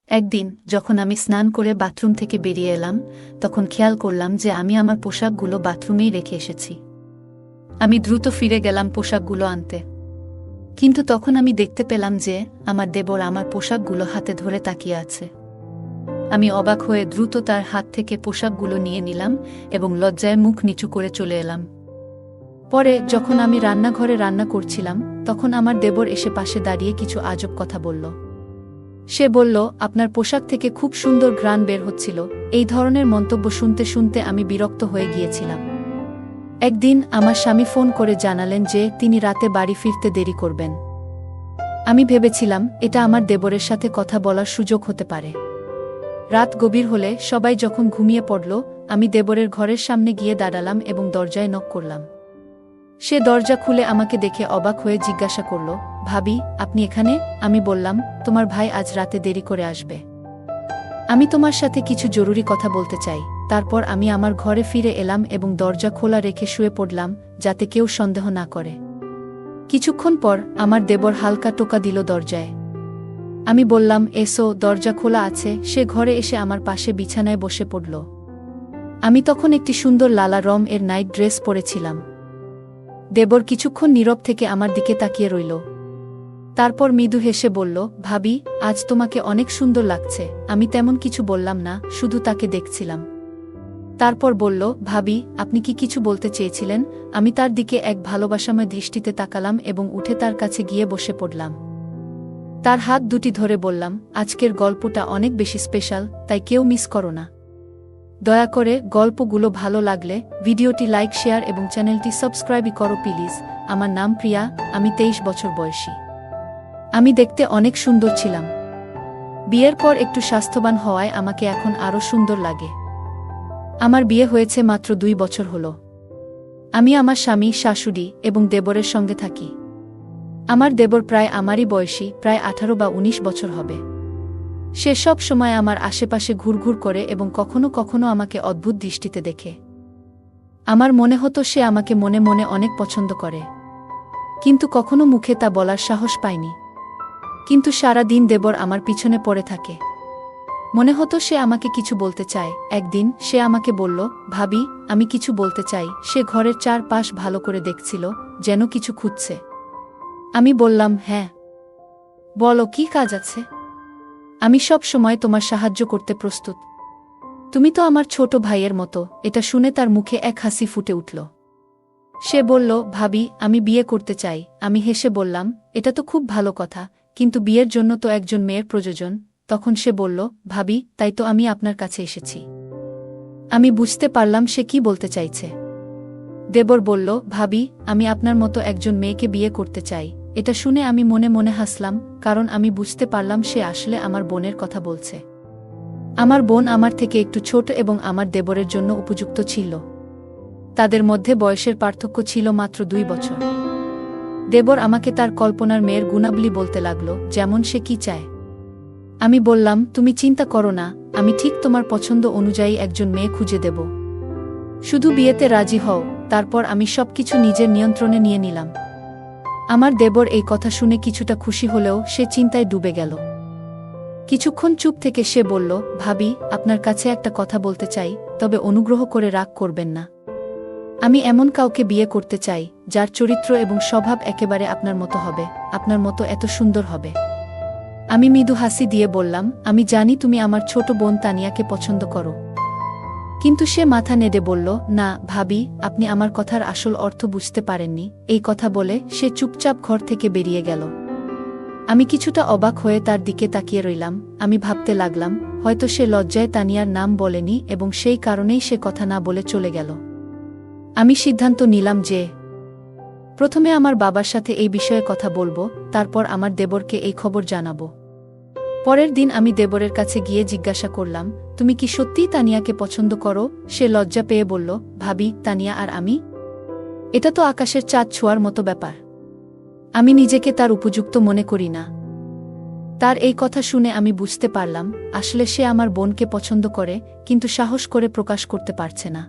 একদিন যখন আমি স্নান করে বাথরুম থেকে বেরিয়ে এলাম, তখন খেয়াল করলাম যে আমি আমার পোশাকগুলো বাথরুমেই রেখে এসেছি। আমি দ্রুত ফিরে গেলাম পোশাকগুলো আনতে, কিন্তু তখন আমি দেখতে পেলাম যে আমার দেবর আমার পোশাকগুলো হাতে ধরে তাকিয়ে আছে। আমি অবাক হয়ে দ্রুত তার হাত থেকে পোশাকগুলো নিয়ে নিলাম এবং লজ্জায় মুখ নিচু করে চলে এলাম। পরে যখন আমি রান্নাঘরে রান্না করছিলাম, তখন আমার দেবর এসে পাশে দাঁড়িয়ে কিছু আজব কথা বলল। সে বলল, আপনার পোশাক থেকে খুব সুন্দর ঘ্রাণ বের হচ্ছিল। এই ধরনের মন্তব্য শুনতে শুনতে আমি বিরক্ত হয়ে গিয়েছিলাম। একদিন আমার স্বামী ফোন করে জানালেন যে তিনি রাতে বাড়ি ফিরতে দেরি করবেন। আমি ভেবেছিলাম এটা আমার দেবরের সাথে কথা বলার সুযোগ হতে পারে। রাত গভীর হলে সবাই যখন ঘুমিয়ে পড়ল, আমি দেবরের ঘরের সামনে গিয়ে দাঁড়ালাম এবং দরজায় নক করলাম। সে দরজা খুলে আমাকে দেখে অবাক হয়ে জিজ্ঞাসা করল, ভাবি, আপনি এখানে? আমি বললাম, তোমার ভাই আজ রাতে দেরি করে আসবে। আমি তোমার সাথে কিছু জরুরি কথা বলতে চাই। তারপর আমি আমার ঘরে ফিরে এলাম এবং দরজা খোলা রেখে শুয়ে পড়লাম, যাতে কেউ সন্দেহ না করে। কিছুক্ষণ পর আমার দেবর হালকা টোকা দিল দরজায়। আমি বললাম, এসো, দরজা খোলা আছে। সে ঘরে এসে আমার পাশে বিছানায় বসে পড়ল। আমি তখন একটি সুন্দর লালা এর নাইট ড্রেস পরেছিলাম। দেবর কিছুক্ষণ নীরব থেকে আমার দিকে তাকিয়ে রইল। তারপর মৃদু হেসে বলল, ভাবি, আজ তোমাকে অনেক সুন্দর লাগছে। আমি তেমন কিছু বললাম না, শুধু তাকে দেখছিলাম। তারপর বলল, ভাবি, আপনি কি কিছু বলতে চেয়েছিলেন? আমি তার দিকে এক ভালোবাসাময় দৃষ্টিতে তাকালাম এবং উঠে তার কাছে গিয়ে বসে পড়লাম। তার হাত দুটি ধরে বললাম, আজকের গল্পটা অনেক বেশি স্পেশাল, তাই কেউ মিস করো না। দয়া করে গল্পগুলো ভালো লাগলে ভিডিওটি লাইক, শেয়ার এবং চ্যানেলটি সাবস্ক্রাইব করো প্লিজ। আমার নাম প্রিয়া, আমি 23 বছর বয়সী। আমি দেখতে অনেক সুন্দর ছিলাম। বিয়ের পর একটু স্বাস্থ্যবান হওয়ায় আমাকে এখন আরও সুন্দর লাগে। আমার বিয়ে হয়েছে মাত্র 2 বছর হলো। আমি আমার স্বামী, শাশুড়ি এবং দেবরের সঙ্গে থাকি। আমার দেবর প্রায় আমারই বয়সী, প্রায় 18 বা 19 বছর হবে। সে সব সময় আমার আশেপাশে ঘুরঘুর করে এবং কখনো কখনো আমাকে অদ্ভুত দৃষ্টিতে দেখে। আমার মনে হতো সে আমাকে মনে মনে অনেক পছন্দ করে, কিন্তু কখনো মুখে তা বলার সাহস পায়নি। কিন্তু সারা দিন দেবর আমার পিছনে পড়ে থাকে। মনে হতো সে আমাকে কিছু বলতে চায়। একদিন সে আমাকে বলল, ভাবি, আমি কিছু বলতে চাই। সে ঘরের চারপাশ ভালো করে দেখছিল, যেন কিছু খুঁজছে। আমি বললাম, হ্যাঁ, বলো, কি কাজ আছে? আমি সব সময় তোমার সাহায্য করতে প্রস্তুত। তুমি তো আমার ছোট ভাইয়ের মতো। এটা শুনে তার মুখে এক হাসি ফুটে উঠল। সে বলল, ভাবি, আমি বিয়ে করতে চাই। আমি হেসে বললাম, এটা তো খুব ভালো কথা, কিন্তু বিয়ের জন্য তো একজন মেয়ের প্রয়োজন। তখন সে বলল, ভাবি, তাই তো আমি আপনার কাছে এসেছি। আমি বুঝতে পারলাম সে কি বলতে চাইছে। দেবর বলল, ভাবি, আমি আপনার মতো একজন মেয়েকে বিয়ে করতে চাই। এটা শুনে আমি মনে মনে হাসলাম, কারণ আমি বুঝতে পারলাম সে আসলে আমার বোনের কথা বলছে। আমার বোন আমার থেকে একটু ছোট এবং আমার দেবরের জন্য উপযুক্ত ছিল। তাদের মধ্যে বয়সের পার্থক্য ছিল মাত্র 2 বছর। দেবর আমাকে তার কল্পনার মেয়ের গুণাবলী বলতে লাগল, যেমন সে কি চায়। আমি বললাম, তুমি চিন্তা করো না, আমি ঠিক তোমার পছন্দ অনুযায়ী একজন মেয়ে খুঁজে দেব। শুধু বিয়েতে রাজি হও। তারপর আমি সবকিছু নিজের নিয়ন্ত্রণে নিয়ে নিলাম। আমার দেবর এই কথা শুনে কিছুটা খুশি হলেও সে চিন্তায় ডুবে গেল। কিছুক্ষণ চুপ থেকে সে বলল, ভাবি, আপনার কাছে একটা কথা বলতে চাই, তবে অনুগ্রহ করে রাগ করবেন না। আমি এমন কাউকে বিয়ে করতে চাই, যার চরিত্র এবং স্বভাব একেবারে আপনার মতো হবে, আপনার মতো এত সুন্দর হবে। আমি মৃদু হাসি দিয়ে বললাম, আমি জানি তুমি আমার ছোট বোন তানিয়াকে পছন্দ করো। কিন্তু সে মাথা নেড়ে বলল, না ভাবি, আপনি আমার কথার আসল অর্থ বুঝতে পারেননি। এই কথা বলে সে চুপচাপ ঘর থেকে বেরিয়ে গেল। আমি কিছুটা অবাক হয়ে তার দিকে তাকিয়ে রইলাম। আমি ভাবতে লাগলাম, হয়তো সে লজ্জায় তানিয়ার নাম বলেনি এবং সেই কারণেই সে কথা না বলে চলে গেল। আমি সিদ্ধান্ত নিলাম যে প্রথমে আমার বাবার সাথে এই বিষয়ে কথা বলবো, তারপর আমার দেবরকে এই খবর জানাবো। পরের দিন আমি দেবরের কাছে গিয়ে জিজ্ঞাসা করলাম, তুমি কি সত্যিই তানিয়াকে পছন্দ করো? সে লজ্জা পেয়ে বলল, ভাবি, তানিয়া আর আমি? এটা তো আকাশের চাঁদ ছোঁয়ার মতো ব্যাপার। আমি নিজেকে তার উপযুক্ত মনে করি না। তার এই কথা শুনে আমি বুঝতে পারলাম, আসলে সে আমার বোনকে পছন্দ করে, কিন্তু সাহস করে প্রকাশ করতে পারছে না।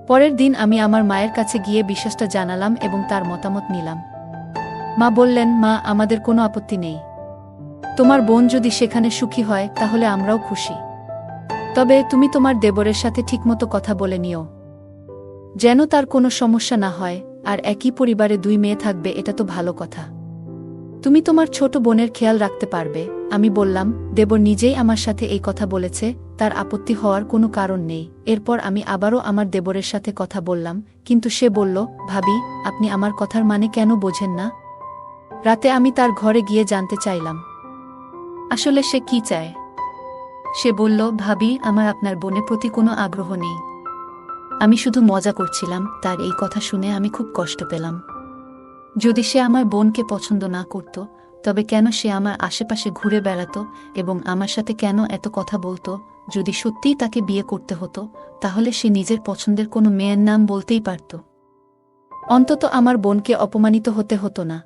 পরের দিন আমি আমার মায়ের কাছে গিয়ে বিশ্বাসটা জানালাম এবং তার মতামত নিলাম। মা বললেন, মা, আমাদের কোনো আপত্তি নেই। তোমার বোন যদি সেখানে সুখী হয় তাহলে আমরাও খুশি। তবে তুমি তোমার দেবরের সাথে ঠিকমতো কথা বলে নিও, যেন তার কোনো সমস্যা না হয়। আর একই পরিবারে 2 মেয়ে থাকবে, এটা তো ভালো কথা। তুমি তোমার ছোট বোনের খেয়াল রাখতে পারবে। আমি বললাম, দেবর নিজেই আমার সাথে এই কথা বলেছে, তার আপত্তি হওয়ার কোনো কারণ নেই। এরপর আমি আবারও আমার দেবরের সাথে কথা বললাম, কিন্তু সে বলল, ভাবি, আপনি আমার কথার মানে কেন বোঝেন না? রাতে আমি তার ঘরে গিয়ে জানতে চাইলাম আসলে সে কি চায়। সে বলল, ভাবি, আমার আপনার বোনের প্রতি কোনো আগ্রহ নেই। আমি শুধু মজা করছিলাম। তার এই কথা শুনে আমি খুব কষ্ট পেলাম। যদি সে আমার বোনকে পছন্দ না করত, তবে কেন সে আমার আশেপাশে ঘুরে বেড়াত এবং আমার সাথে কেন এত কথা বলতো? যদি সত্যিই তাকে বিয়ে করতে হতো, তাহলে সে নিজের পছন্দের কোনো মেয়ের নাম বলতেই পারত। অন্তত আমার বোনকে অপমানিত হতে হতো না।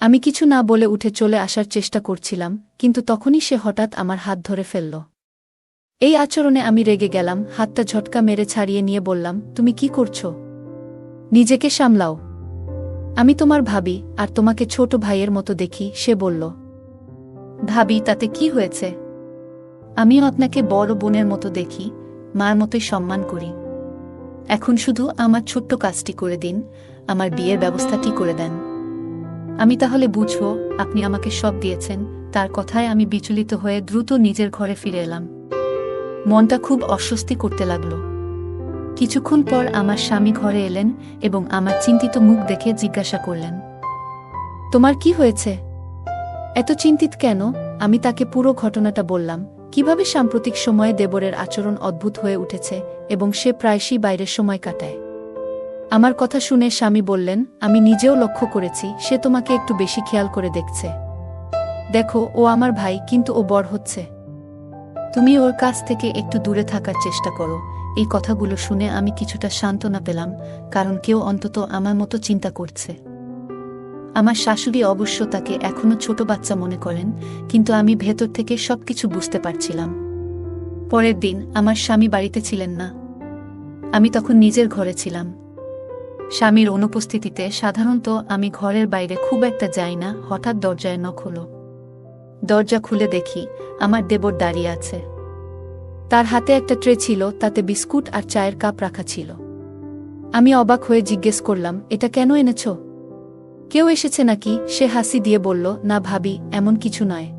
আমি কিছু না বলে উঠে চলে আসার চেষ্টা করছিলাম, কিন্তু তখনই সে হঠাৎ আমার হাত ধরে ফেলল। এই আচরণে আমি রেগে গেলাম। হাতটা ঝটকা মেরে ছাড়িয়ে নিয়ে বললাম, তুমি কি করছো? নিজেকে সামলাও। আমি তোমার ভাবি, আর তোমাকে ছোট ভাইয়ের মতো দেখি। সে বলল, ভাবি, তাতে কি হয়েছে? আমিও আপনাকে বড় বোনের মতো দেখি, মার মতোই সম্মান করি। এখন শুধু আমার ছোট্ট কাজটি করে দিন, আমার বিয়ের ব্যবস্থাটি করে দেন। আমি তাহলে বুঝব আপনি আমাকে সব দিয়েছেন। তার কথায় আমি বিচলিত হয়ে দ্রুত নিজের ঘরে ফিরে এলাম। মনটা খুব অস্বস্তি করতে লাগল। কিছুক্ষণ পর আমার স্বামী ঘরে এলেন এবং আমার চিন্তিত মুখ দেখে জিজ্ঞাসা করলেন, তোমার কি হয়েছে? এত চিন্তিত কেন? আমি তাকে পুরো ঘটনাটা বললাম, কিভাবে সাম্প্রতিক সময়ে দেবরের আচরণ অদ্ভুত হয়ে উঠেছে এবং সে প্রায়শই বাইরের সময় কাটায়। আমার কথা শুনে স্বামী বললেন, আমি নিজেও লক্ষ্য করেছি, সে তোমাকে একটু বেশি খেয়াল করে দেখছে। দেখো, ও আমার ভাই, কিন্তু ও বড় হচ্ছে। তুমি ওর কাছ থেকে একটু দূরে থাকার চেষ্টা করো। এই কথাগুলো শুনে আমি কিছুটা সান্ত্বনা পেলাম, কারণ কেউ অন্তত আমার মতো চিন্তা করছে। আমার শাশুড়ি অবশ্য তাকে এখনো ছোট বাচ্চা মনে করেন, কিন্তু আমি ভেতর থেকে সবকিছু বুঝতে পারছিলাম। পরের দিন আমার স্বামী বাড়িতে ছিলেন না। আমি তখন নিজের ঘরে ছিলাম। স্বামীর অনুপস্থিতিতে সাধারণত আমি ঘরের বাইরে খুব একটা যাই না। হঠাৎ দরজায় নখ হলো। দরজা খুলে দেখি আমার দেবর দাঁড়িয়ে আছে। তার হাতে একটা ট্রে ছিল, তাতে বিস্কুট আর চায়ের কাপ রাখা ছিল। আমি অবাক হয়ে জিজ্ঞেস করলাম, এটা কেন এনেছ? কেউ এসেছে নাকি? সে হাসি দিয়ে বলল, না ভাবি, এমন কিছু নয়।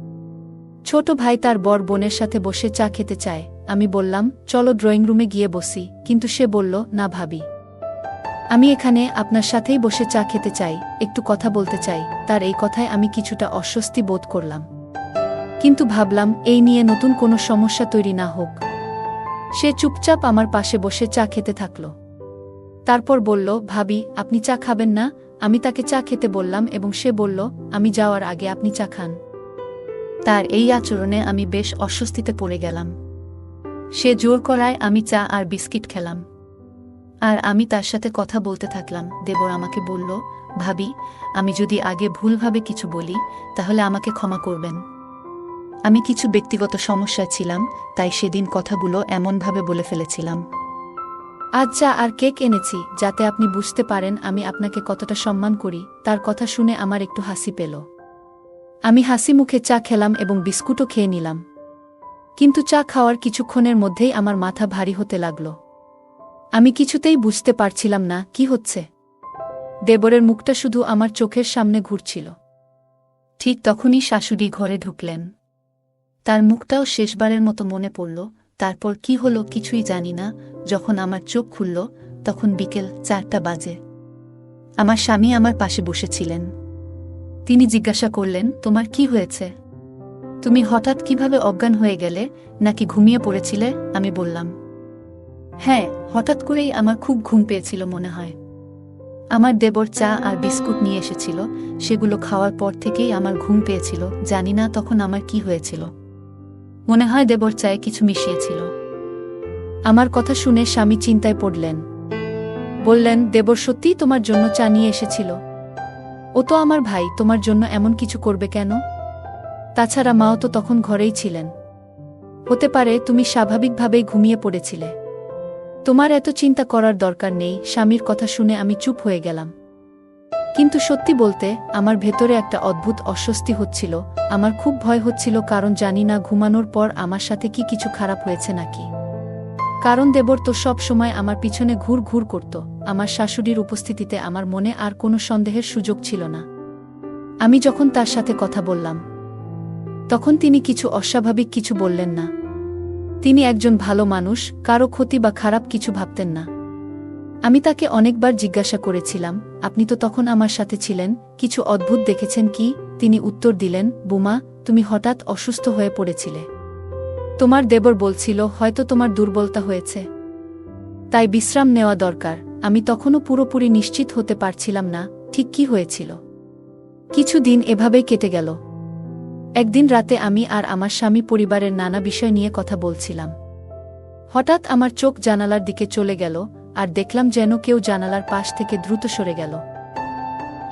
ছোট ভাই তার বড় বোনের সাথে বসে চা খেতে চায়। আমি বললাম, চলো ড্রয়িং রুমে গিয়ে বসি, কিন্তু সে বলল, না ভাবি, আমি এখানে আপনার সাথেই বসে চা খেতে চাই, একটু কথা বলতে চাই। তার এই কথায় আমি কিছুটা অস্বস্তি বোধ করলাম, কিন্তু ভাবলাম এই নিয়ে নতুন কোনো সমস্যা তৈরি না হোক। সে চুপচাপ আমার পাশে বসে চা খেতে থাকল। তারপর বলল, ভাবি, আপনি চা খাবেন না? আমি তাকে চা খেতে বললাম এবং সে বলল, আমি যাওয়ার আগে আপনি চা খান। তার এই আচরণে আমি বেশ অস্বস্তিতে পড়ে গেলাম। সে জোর করায় আমি চা আর বিস্কিট খেলাম, আর আমি তার সাথে কথা বলতে থাকলাম। দেবর আমাকে বলল, ভাবি, আমি যদি আগে ভুলভাবে কিছু বলি, তাহলে আমাকে ক্ষমা করবেন। আমি কিছু ব্যক্তিগত সমস্যায় ছিলাম, তাই সেদিন কথাগুলো এমনভাবে বলে ফেলেছিলাম। আজ চা আর কেক এনেছি, যাতে আপনি বুঝতে পারেন আমি আপনাকে কতটা সম্মান করি। তার কথা শুনে আমার একটু হাসি পেল। আমি হাসি মুখে চা খেলাম এবং বিস্কুটও খেয়ে নিলাম। কিন্তু চা খাওয়ার কিছুক্ষণের মধ্যেই আমার মাথা ভারী হতে লাগল। আমি কিছুতেই বুঝতে পারছিলাম না কি হচ্ছে। দেবরের মুখটা শুধু আমার চোখের সামনে ঘুরছিল। ঠিক তখনই শাশুড়ি ঘরে ঢুকলেন। তার মুখটাও শেষবারের মতো মনে পড়ল। তারপর কি হলো কিছুই জানি না। যখন আমার চোখ খুলল, তখন বিকেল 4টা বাজে। আমার স্বামী আমার পাশে বসেছিলেন। তিনি জিজ্ঞাসা করলেন, তোমার কি হয়েছে? তুমি হঠাৎ কিভাবে অজ্ঞান হয়ে গেলে? নাকি ঘুমিয়ে পড়েছিলে? আমি বললাম, হ্যাঁ, হঠাৎ করেই আমার খুব ঘুম পেয়েছিল মনে হয়। আমার দেবর চা আর বিস্কুট নিয়ে এসেছিল, সেগুলো খাওয়ার পর থেকেই আমার ঘুম পেয়েছিল। জানি না তখন আমার কি হয়েছিল। মনে হয় দেবর চায়ে কিছু মিশিয়েছিল। আমার কথা শুনে স্বামী চিন্তায় পড়লেন। বললেন, দেবর সত্যিই তোমার জন্য চা নিয়ে এসেছিল? ও তো আমার ভাই, তোমার জন্য এমন কিছু করবে কেন? তাছাড়া মাও তো তখন ঘরেই ছিলেন। হতে পারে তুমি স্বাভাবিকভাবেই ঘুমিয়ে পড়েছিলে। তোমার এত চিন্তা করার দরকার নেই। স্বামীর কথা শুনে আমি চুপ হয়ে গেলাম। কিন্তু সত্যি বলতে আমার ভেতরে একটা অদ্ভুত অস্বস্তি হচ্ছিল। আমার খুব ভয় হচ্ছিল, কারণ জানি না ঘুমানোর পর আমার সাথে কি কিছু খারাপ হয়েছে নাকি। কারণ দেবর তো সব সময় আমার পিছনে ঘুর ঘুর করত। আমার শাশুড়ির উপস্থিতিতে আমার মনে আর কোনো সন্দেহের সুযোগ ছিল না। আমি যখন তার সাথে কথা বললাম, তখন তিনি কিছু অস্বাভাবিক কিছু বললেন না। তিনি একজন ভালো মানুষ, কারো ক্ষতি বা খারাপ কিছু ভাবতেন না। আমি তাকে অনেকবার জিজ্ঞাসা করেছিলাম, আপনি তো তখন আমার সাথে ছিলেন, কিছু অদ্ভুত দেখেছেন কি? তিনি উত্তর দিলেন, বুমা, তুমি হঠাৎ অসুস্থ হয়ে পড়েছিলে। তোমার দেবর বলছিল হয়তো তোমার দুর্বলতা হয়েছে, তাই বিশ্রাম নেওয়া দরকার। আমি তখনও পুরোপুরি নিশ্চিত হতে পারছিলাম না ঠিক কি হয়েছিল। কিছু দিন এভাবেই কেটে গেল। একদিন রাতে আমি আর আমার স্বামী পরিবারের নানা বিষয় নিয়ে কথা বলছিলাম। হঠাৎ আমার চোখ জানালার দিকে চলে গেল, আর দেখলাম যেন কেউ জানালার পাশ থেকে দ্রুত সরে গেল।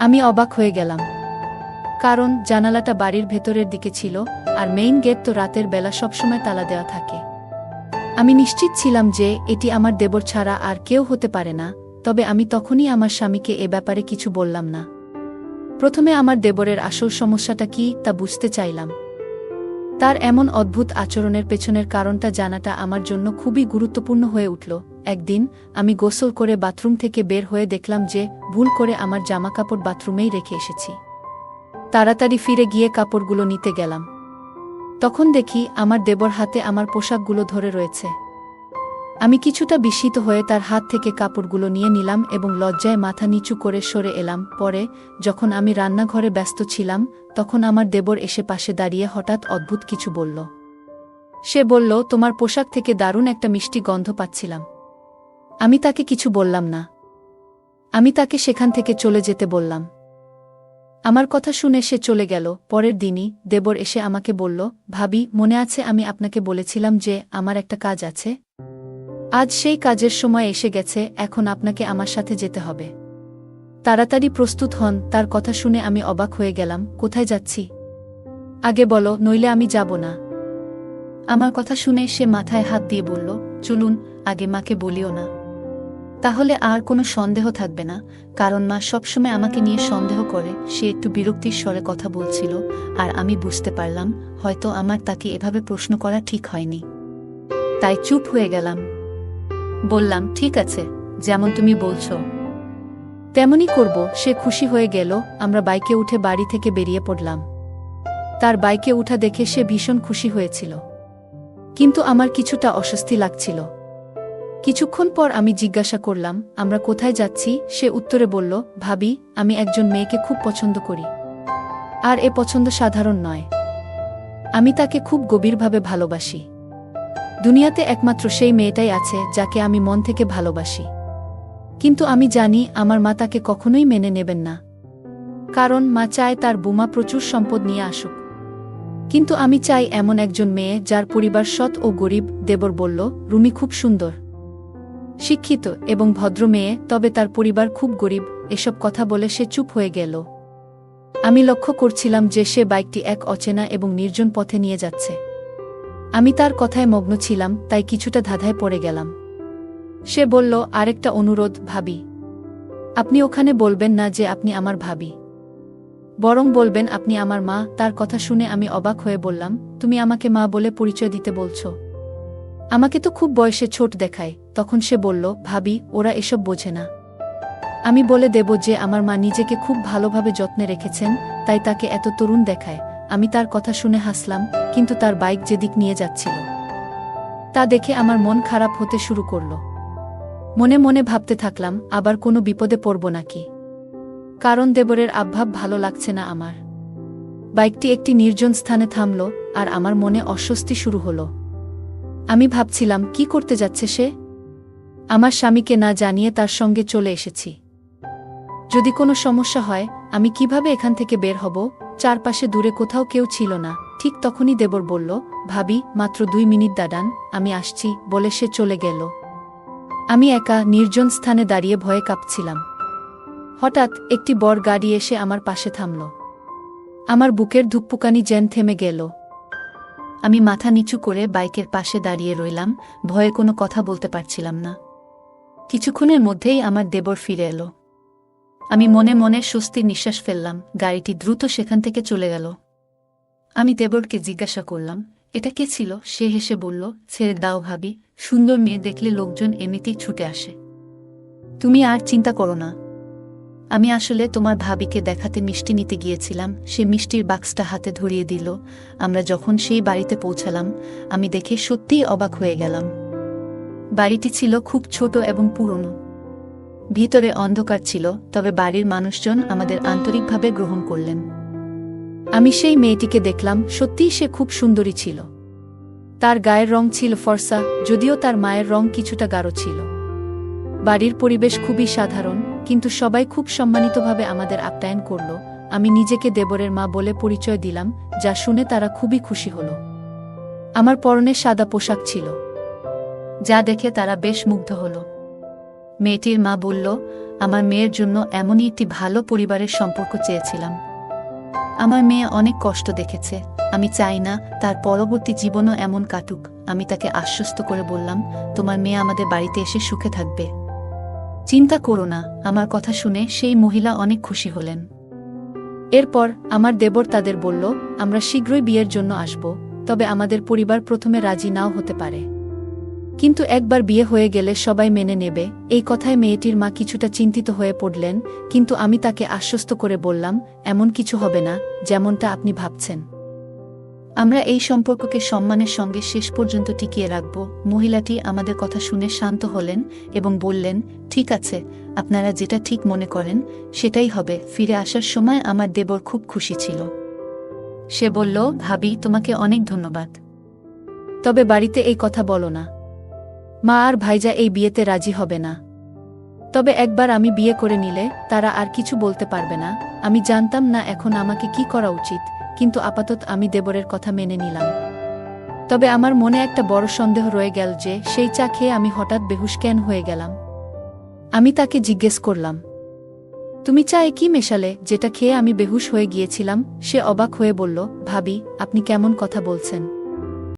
আমি অবাক হয়ে গেলাম, কারণ জানালাটা বাড়ির ভেতরের দিকে ছিল, আর মেইন গেট তো রাতের বেলা সবসময় তালা দেওয়া থাকে। আমি নিশ্চিত ছিলাম যে এটি আমার দেবর ছাড়া আর কেউ হতে পারে না, তবে আমি তখনই আমার স্বামীকে এ ব্যাপারে কিছু বললাম না। প্রথমে আমার দেবরের আসল সমস্যাটা কি তা বুঝতে চাইলাম। তার এমন অদ্ভুত আচরণের পেছনের কারণটা জানাটা আমার জন্য খুবই গুরুত্বপূর্ণ হয়ে উঠল। একদিন আমি গোসল করে বাথরুম থেকে বের হয়ে দেখলাম যে ভুল করে আমার জামাকাপড় বাথরুমেই রেখে এসেছি। তাড়াতাড়ি ফিরে গিয়ে কাপড়গুলো নিতে গেলাম। তখন দেখি আমার দেবর হাতে আমার পোশাকগুলো ধরে রয়েছে। আমি কিছুটা বিস্মিত হয়ে তার হাত থেকে কাপড়গুলো নিয়ে নিলাম এবং লজ্জায় মাথা নিচু করে সরে এলাম। পরে যখন আমি রান্নাঘরে ব্যস্ত ছিলাম, তখন আমার দেবর এসে পাশে দাঁড়িয়ে হঠাৎ অদ্ভুত কিছু বলল। সে বলল, তোমার পোশাক থেকে দারুণ একটা মিষ্টি গন্ধ পাচ্ছিলাম। আমি তাকে কিছু বললাম না। আমি তাকে সেখান থেকে চলে যেতে বললাম। আমার কথা শুনে সে চলে গেল। পরের দিনই দেবর এসে আমাকে বলল, ভাবি, মনে আছে আমি আপনাকে বলেছিলাম যে আমার একটা কাজ আছে? আজ সেই কাজের সময় এসে গেছে, এখন আপনাকে আমার সাথে যেতে হবে। তাড়াতাড়ি প্রস্তুত হন। তার কথা শুনে আমি অবাক হয়ে গেলাম। কোথায় যাচ্ছি? আগে বলো, নইলে আমি যাব না। আমার কথা শুনে সে মাথায় হাত দিয়ে বলল, চলুন, আগে মাকে বলিও না, তাহলে আর কোনো সন্দেহ থাকবে না, কারণ মা সবসময় আমাকে নিয়ে সন্দেহ করে। সে একটু বিরক্তির স্বরে কথা বলছিল, আর আমি বুঝতে পারলাম হয়তো আমার তাকে এভাবে প্রশ্ন করা ঠিক হয়নি। তাই চুপ হয়ে গেলাম। বললাম, ঠিক আছে, যেমন তুমি বলছো তেমনই করব। সে খুশি হয়ে গেল। আমরা বাইকে উঠে বাড়ি থেকে বেরিয়ে পড়লাম। তার বাইকে উঠা দেখে সে ভীষণ খুশি হয়েছিল, কিন্তু আমার কিছুটা অস্বস্তি লাগছিল। কিছুক্ষণ পর আমি জিজ্ঞাসা করলাম, আমরা কোথায় যাচ্ছি? সে উত্তরে বলল, ভাবি, আমি একজন মেয়েকে খুব পছন্দ করি, আর এ পছন্দ সাধারণ নয়। আমি তাকে খুব গভীরভাবে ভালোবাসি। দুনিয়াতে একমাত্র সেই মেয়েটাই আছে যাকে আমি মন থেকে ভালোবাসি। কিন্তু আমি জানি আমার মা তাকে কখনোই মেনে নেবেন না, কারণ মা চায় তার বুমা প্রচুর সম্পদ নিয়ে আসুক। কিন্তু আমি চাই এমন একজন মেয়ে যার পরিবার সৎ ও গরিব। দেবর বলল, রুমি খুব সুন্দর, শিক্ষিত এবং ভদ্র মেয়ে, তবে তার পরিবার খুব গরিব। এসব কথা বলে সে চুপ হয়ে গেল। আমি লক্ষ্য করছিলাম যে সে বাইকটি এক অচেনা এবং নির্জন পথে নিয়ে যাচ্ছে। আমি তার কথায় মগ্ন ছিলাম, তাই কিছুটা ধাঁধায় পড়ে গেলাম। সে বলল, আরেকটা অনুরোধ ভাবি, আপনি ওখানে বলবেন না যে আপনি আমার ভাবি, বরং বলবেন আপনি আমার মা। তার কথা শুনে আমি অবাক হয়ে বললাম, তুমি আমাকে মা বলে পরিচয় দিতে বলছো? আমাকে তো খুব বয়সে ছোট দেখায়। তখন সে বলল, ভাবি, ওরা এসব বোঝে না। আমি বলে দেব যে আমার মা নিজেকে খুব ভালোভাবে যত্নে রেখেছেন, তাই তাকে এত তরুণ দেখায়। আমি তার কথা শুনে হাসলাম, কিন্তু তার বাইক যেদিক নিয়ে যাচ্ছিল তা দেখে আমার মন খারাপ হতে শুরু করল। মনে মনে ভাবতে থাকলাম, আবার কোনো বিপদে পড়ব নাকি, কারণ দেবরের আবভাব ভালো লাগছে না আমার। বাইকটি একটি নির্জন স্থানে থামল, আর আমার মনে অস্বস্তি শুরু হলো। আমি ভাবছিলাম, কি করতে যাচ্ছে সে? আমার স্বামীকে না জানিয়ে তার সঙ্গে চলে এসেছি। যদি কোনো সমস্যা হয়, আমি কিভাবে এখান থেকে বের হব? চারপাশে দূরে কোথাও কেউ ছিল না। ঠিক তখনই দেবর বলল, ভাবি, মাত্র 2 মিনিট দাঁড়ান, আমি আসছি, বলে সে চলে গেল। আমি একা নির্জন স্থানে দাঁড়িয়ে ভয়ে কাঁপছিলাম। হঠাৎ একটি বড় গাড়ি এসে আমার পাশে থামল। আমার বুকের ধুকপুকানি যেন থেমে গেল। আমি মাথা নিচু করে বাইকের পাশে দাঁড়িয়ে রইলাম, ভয়ে কোনো কথা বলতে পারছিলাম না। কিছুক্ষণের মধ্যেই আমার দেবর ফিরে এলো। আমি মনে মনে স্বস্তির নিঃশ্বাস ফেললাম। গাড়িটি দ্রুত সেখান থেকে চলে গেল। আমি দেবরকে জিজ্ঞাসা করলাম, এটা কে ছিল? সে হেসে বলল, ছেড়ে দাও ভাবি, সুন্দর মেয়ে দেখলে লোকজন এমনিতেই ছুটে আসে। তুমি আর চিন্তা করো না। আমি আসলে তোমার ভাবিকে দেখাতে মিষ্টি নিতে গিয়েছিলাম। সে মিষ্টির বাক্সটা হাতে ধরিয়ে দিল। আমরা যখন সেই বাড়িতে পৌঁছালাম, আমি দেখে সত্যিই অবাক হয়ে গেলাম। বাড়িটি ছিল খুব ছোট এবং পুরনো। ভিতরে অন্ধকার ছিল, তবে বাড়ির মানুষজন আমাদের আন্তরিকভাবে গ্রহণ করলেন। আমি সেই মেয়েটিকে দেখলাম, সত্যিই সে খুব সুন্দরী ছিল। তার গায়ের রং ছিল ফর্সা, যদিও তার মায়ের রং কিছুটা গাঢ় ছিল। বাড়ির পরিবেশ খুবই সাধারণ, কিন্তু সবাই খুব সম্মানিতভাবে আমাদের আপ্যায়ন করল। আমি নিজেকে দেবরের মা বলে পরিচয় দিলাম, যা শুনে তারা খুবই খুশি হল। আমার পরনে সাদা পোশাক ছিল, যা দেখে তারা বেশ মুগ্ধ হল। মেয়েটির মা বলল, আমার মেয়ের জন্য এমনই একটি ভালো পরিবারের সম্পর্ক চেয়েছিলাম। আমার মেয়ে অনেক কষ্ট দেখেছে, আমি চাই না তার পরবর্তী জীবনও এমন কাটুক। আমি তাকে আশ্বস্ত করে বললাম, তোমার মেয়ে আমাদের বাড়িতে এসে সুখে থাকবে। চিন্তা করো না। আমার কথা শুনে সেই মহিলা অনেক খুশি হলেন। এরপর আমার দেবর তাদের বলল, আমরা শীঘ্রই বিয়ের জন্য আসব, তবে আমাদের পরিবার প্রথমে রাজি নাও হতে পারে। কিন্তু একবার বিয়ে হয়ে গেলে সবাই মেনে নেবে। এই কথায় মেয়েটির মা কিছুটা চিন্তিত হয়ে পড়লেন, কিন্তু আমি তাকে আশ্বস্ত করে বললাম, এমন কিছু হবে না যেমনটা আপনি ভাবছেন। আমরা এই সম্পর্ককে সম্মানের সঙ্গে শেষ পর্যন্ত টিকিয়ে রাখব। মহিলাটি আমাদের কথা শুনে শান্ত হলেন এবং বললেন, ঠিক আছে, আপনারা যেটা ঠিক মনে করেন সেটাই হবে। ফিরে আসার সময় আমার দেবর খুব খুশি ছিল। সে বলল, ভাবি, তোমাকে অনেক ধন্যবাদ। তবে বাড়িতে এই কথা বলো না। মা আর ভাইজা এই বিয়েতে রাজি হবে না। তবে একবার আমি বিয়ে করে নিলে তারা আর কিছু বলতে পারবে না। আমি জানতাম না এখন আমাকে কি করা উচিত, কিন্তু আপাতত আমি দেবরের কথা মেনে নিলাম। তবে আমার মনে একটা বড় সন্দেহ রয়ে গেল যে সেই চা খেয়ে আমি হঠাৎ বেহুশ কেন হয়ে গেলাম। আমি তাকে জিজ্ঞেস করলাম, তুমি চায়ে কি মেশালে যেটা খেয়ে আমি বেহুশ হয়ে গিয়েছিলাম? সে অবাক হয়ে বলল, ভাবি, আপনি কেমন কথা বলছেন?